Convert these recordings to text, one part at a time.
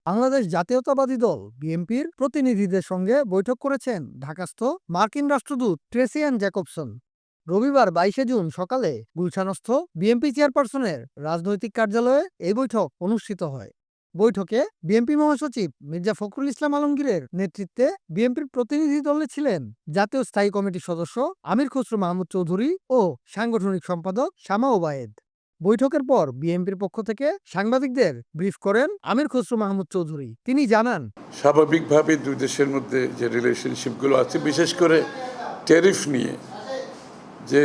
বাংলাদেশ জাতীয়তাবাদী দল বিএনপির প্রতিনিধিদের সঙ্গে বৈঠক করেছেন ঢাকাস্থ মার্কিন রাষ্ট্রদূত ট্রেসি অ্যান জ্যাকবসন। রবিবার ২২শে জুন সকালে গুলশানস্থ বিএনপি চেয়ারপারসনের রাজনৈতিক কার্যালয়ে এই বৈঠক অনুষ্ঠিত হয়। বৈঠকে বিএনপি মহাসচিব মির্জা ফখরুল ইসলাম আলমগীরের নেতৃত্বে বিএনপির প্রতিনিধি দলে ছিলেন জাতীয় স্থায়ী কমিটির সদস্য আমির খসরু মাহমুদ চৌধুরী ও সাংগঠনিক সম্পাদক শামা ওবায়েদ। বৈঠকের পর বিএনপির পক্ষ থেকে সাংবাদিকদের ব্রিফ করেন আমির খসরু মাহমুদ চৌধুরী। তিনি জানান, স্বাভাবিকভাবে দুই দেশের মধ্যে যে রিলেশনশিপগুলো আছে, বিশেষ করে ট্যারিফ নিয়ে, যে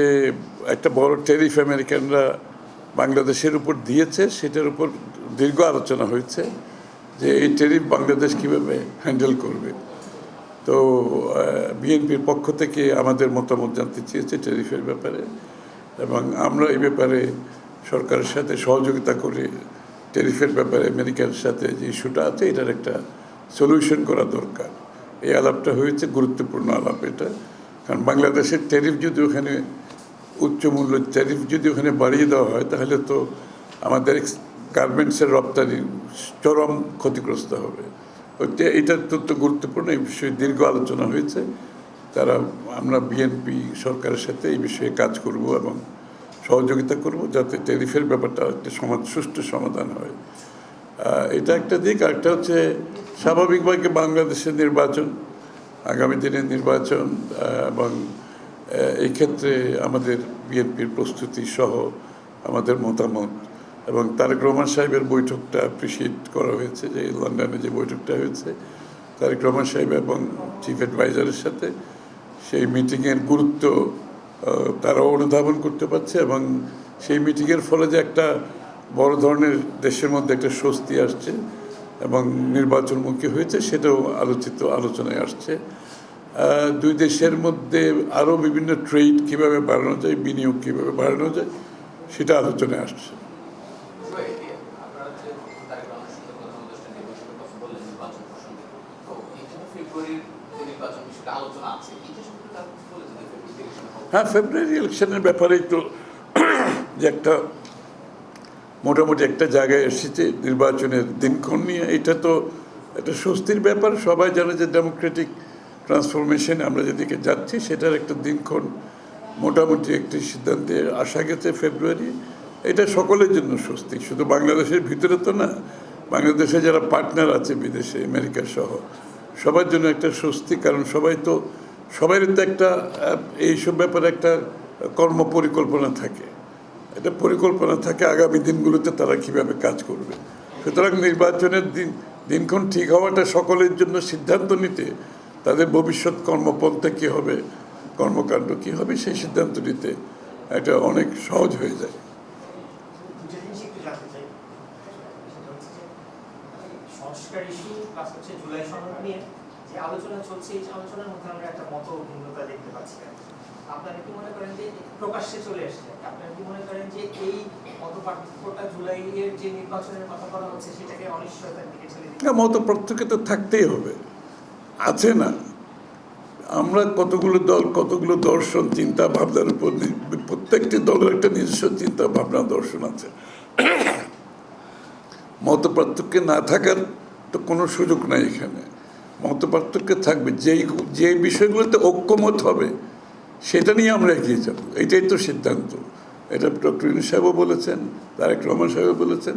একটা বড় ট্যারিফ আমেরিকানরা বাংলাদেশের উপর দিয়েছে, সেটার উপর দীর্ঘ আলোচনা হয়েছে যে এই ট্যারিফ বাংলাদেশ কীভাবে হ্যান্ডেল করবে। তো বিএনপির পক্ষ থেকে আমাদের মতামত জানতে চেয়েছে ট্যারিফের ব্যাপারে, এবং আমরা এই ব্যাপারে সরকারের সাথে সহযোগিতা করে ট্যারিফের ব্যাপারে আমেরিকার সাথে যে ইস্যুটা আছে এটার একটা সলিউশন করা দরকার। এই আলাপটা হয়েছে, গুরুত্বপূর্ণ আলাপ এটা। কারণ বাংলাদেশের ট্যারিফ যদি ওখানে উচ্চ মূল্যের ট্যারিফ যদি ওখানে বাড়িয়ে দেওয়া হয়, তাহলে তো আমাদের গার্মেন্টসের রপ্তানি চরম ক্ষতিগ্রস্ত হবে। এটা অত্যন্ত গুরুত্বপূর্ণ। এই বিষয়ে দীর্ঘ আলোচনা হয়েছে। আমরা বিএনপি সরকারের সাথে এই বিষয়ে কাজ করব এবং সহযোগিতা করব যাতে ট্যারিফের ব্যাপারটা একটা সুষ্ঠু সমাধান হয়। এটা একটা দিক। আরেকটা হচ্ছে স্বাভাবিকভাবে বাংলাদেশের নির্বাচন, আগামী দিনের নির্বাচন, এবং এই ক্ষেত্রে আমাদের বিএনপির প্রস্তুতি সহ আমাদের মতামত, এবং তারেক রহমান সাহেবের বৈঠকটা অ্যাপ্রিসিয়েট করা হয়েছে, যে লন্ডনে যে বৈঠকটা হয়েছে তারেক রহমান সাহেব এবং চিফ অ্যাডভাইজারের সাথে, সেই মিটিংয়ের গুরুত্ব তারাও অনুধাবন করতে পারছে, এবং সেই মিটিংয়ের ফলে যে একটা বড় ধরনের দেশের মধ্যে একটা স্বস্তি আসছে এবং নির্বাচনমুখী হয়েছে, সেটাও আলোচনায় আসছে। দুই দেশের মধ্যে আরও বিভিন্ন ট্রেড কীভাবে বাড়ানো যায়, বিনিয়োগ কীভাবে বাড়ানো যায়, সেটা আলোচনায় আসছে। হ্যাঁ, ফেব্রুয়ারি ইলেকশনের ব্যাপারে একটু যে একটা মোটামুটি একটা জায়গায় এসেছে নির্বাচনের দিনক্ষণ নিয়ে, এটা তো একটা স্বস্তির ব্যাপার। সবাই জানে যে ডেমোক্রেটিক ট্রান্সফরমেশনে আমরা যেদিকে যাচ্ছি সেটার একটা দিনক্ষণ মোটামুটি একটি সিদ্ধান্তে আসা গেছে ফেব্রুয়ারি। এটা সকলের জন্য স্বস্তি, শুধু বাংলাদেশের ভিতরে তো না, বাংলাদেশে যারা পার্টনার আছে বিদেশে, আমেরিকা সহ, সবার জন্য একটা স্বস্তি। কারণ সবাইয়ের তো একটা এইসব ব্যাপারে একটা কর্ম পরিকল্পনা থাকে, একটা পরিকল্পনা থাকে আগামী দিনগুলোতে তারা কিভাবে কাজ করবে। সুতরাং নির্বাচনের দিনক্ষণ ঠিক হওয়াটা সকলের জন্য সিদ্ধান্ত নিতে, তাদের ভবিষ্যৎ কর্মপন্থা কী হবে, কর্মকাণ্ড কী হবে, সেই সিদ্ধান্ত নিতে এটা অনেক সহজ হয়ে যায়। আলোচনা চলছে, এই আলোচনার মধ্যে আমরা একটা মত ভিন্নতা দেখতে পাচ্ছি। আপনারা কি মনে করেন যে প্রকাশ্যে চলে আসছে? আপনারা কি মনে করেন যে এই মত পার্থক্যটা জুলাইয়ের যে নির্বাচনের কথা বলা হচ্ছে সেটাকে অনিশ্চয়তার দিকে ঠেলে দিচ্ছে? মত পার্থক্য তো থাকতেই হবে, আছে না? আমরা কতগুলো দল, কতগুলো দর্শন, চিন্তা ভাবনার উপর, প্রত্যেকটি দলের একটা নিজস্ব চিন্তা ভাবনা, দর্শন আছে। মত পার্থক্য না থাকার তো কোনো সুযোগ নাই এখানে। মত পার্থক্য থাকবে, যে বিষয়গুলোতে ঐক্যমত হবে সেটা নিয়ে আমরা এগিয়ে যাব, এটাই তো সিদ্ধান্ত। এটা ডক্টর ইউনূস সাহেবও বলেছেন, তারেক রহমান সাহেবও বলেছেন,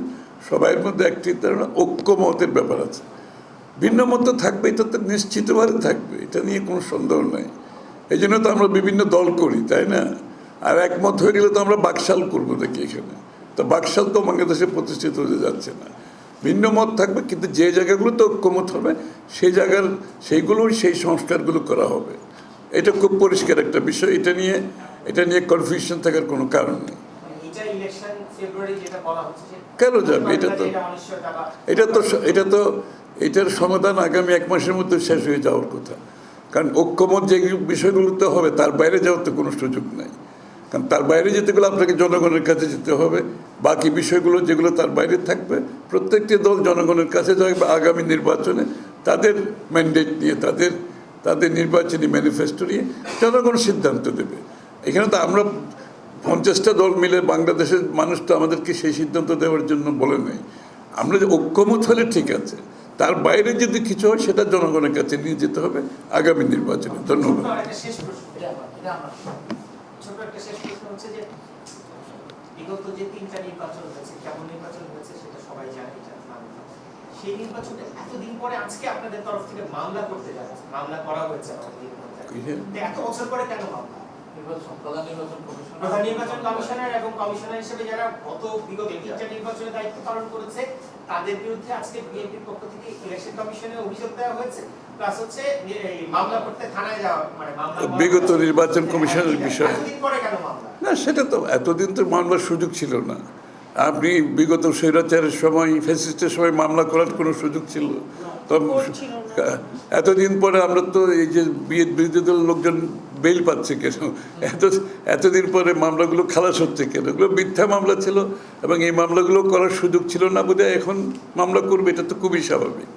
সবাইয়ের মধ্যে একটি ধারণা ঐক্যমতের ব্যাপার আছে। ভিন্ন মত থাকবে, এটা তো নিশ্চিতভাবে থাকবে, এটা নিয়ে কোনো সন্দেহ নেই। এই জন্য তো আমরা বিভিন্ন দল করি, তাই না? আর একমত হয়ে গেলে তো আমরা বাকশাল করবো দেখি এখানে, তো বাকশাল তো বাংলাদেশে প্রতিষ্ঠিত হতে যাচ্ছে না। ভিন্ন মত থাকবে, কিন্তু যে জায়গাগুলোতে ঐক্যমত হবে সেই সংস্কারগুলো করা হবে। এটা খুব পরিষ্কার একটা বিষয়। এটা নিয়ে কনফিউশন থাকার কোনো কারণ নেই। কেন যাবে? এটার সমাধান আগামী 1 মাসের মধ্যে শেষ হয়ে যাওয়ার কথা। কারণ ঐক্যমত যে বিষয়গুলোতে হবে তার বাইরে যাওয়ার তো কোনো সুযোগ নেই। কারণ তার বাইরে যেতে গেলে আপনাকে জনগণের কাছে যেতে হবে। বাকি বিষয়গুলো যেগুলো তার বাইরে থাকবে, প্রত্যেকটি দল জনগণের কাছে যাবে আগামী নির্বাচনে তাদের ম্যান্ডেট নিয়ে, তাদের নির্বাচনী ম্যানিফেস্টো নিয়ে জনগণ সিদ্ধান্ত দেবে। এখানে তো আমরা 50টা দল মিলে, বাংলাদেশের মানুষ তো আমাদেরকে সেই সিদ্ধান্ত দেওয়ার জন্য বলে নেই। আমরা যে ঐক্যমত হলে ঠিক আছে, তার বাইরে যদি কিছু হয় সেটা জনগণের কাছে নিয়ে যেতে হবে আগামী নির্বাচনে। ধন্যবাদ। ছোট্ট একটা শেষ প্রশ্ন, ছোট একটা শেষ প্রশ্ন হচ্ছে যে বিগত যে 3টা নির্বাচন হয়েছে, কেমন নির্বাচন হয়েছে সেটা সবাই জানে, এটা মানতে হবে। সেই নির্বাচনে এতদিন পরে আজকে আপনাদের তরফ থেকে মামলা করতে যাচ্ছে, মামলা করা হয়েছে আমাদের বিরুদ্ধে। তো এত বছর পরে কেন মামলা? প্রধান নির্বাচন কমিশনার এবং কমিশনার হিসেবে যারা বিগত 3টা নির্বাচনে দায়িত্ব পালন করেছে তাদের বিরুদ্ধে আজকে বিএনপির পক্ষ থেকে ইলেকশন কমিশনে অভিযোগ দেওয়া হয়েছে, প্লাস হচ্ছে এই মামলা করতে থানায় যাওয়া, মানে মামলা বিগত নির্বাচন কমিশনের বিষয়ে এতদিন পরে কেন মামলা? না, সেটা তো এতদিন তো মামলার সুযোগ ছিল না। আপনি বিগত স্বৈরাচারের সময়, ফ্যাসিস্টের সময় মামলা করার কোনো সুযোগ ছিল? তো এতদিন পরে আমরা তো এই যে বিরোধী দলের লোকজন বেল পাচ্ছে কেন? এতদিন পরে মামলাগুলো খালাস হচ্ছে কেন? এগুলো মিথ্যা মামলা ছিল এবং এই মামলাগুলো করার সুযোগ ছিল না বোধহয় এখন মামলা করবে, এটা তো খুবই স্বাভাবিক।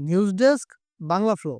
News desk, Bangla flow.